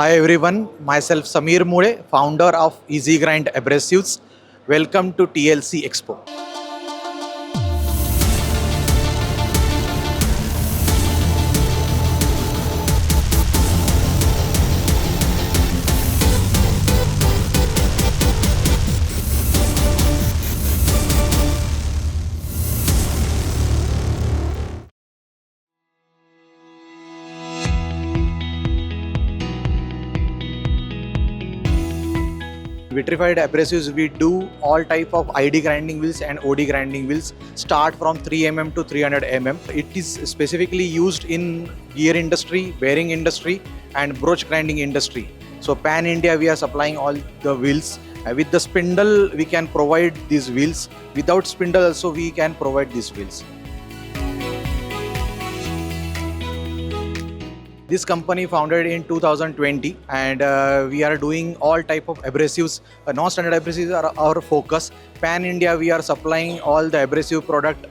Hi everyone, myself Sameer Muley, founder of EazyGrind Abrasives. Welcome to TLC Expo. Vitrified abrasives, we do all type of ID grinding wheels and OD grinding wheels, start from 3 mm to 300 mm. It is specifically used in gear industry, bearing industry and broach grinding industry. So pan India we are supplying all the wheels. With the spindle we can provide these wheels. Without spindle also we can provide these wheels. This company founded in 2020 and we are doing all type of abrasives. Non-standard abrasives are our focus. Pan India we are supplying all the abrasive product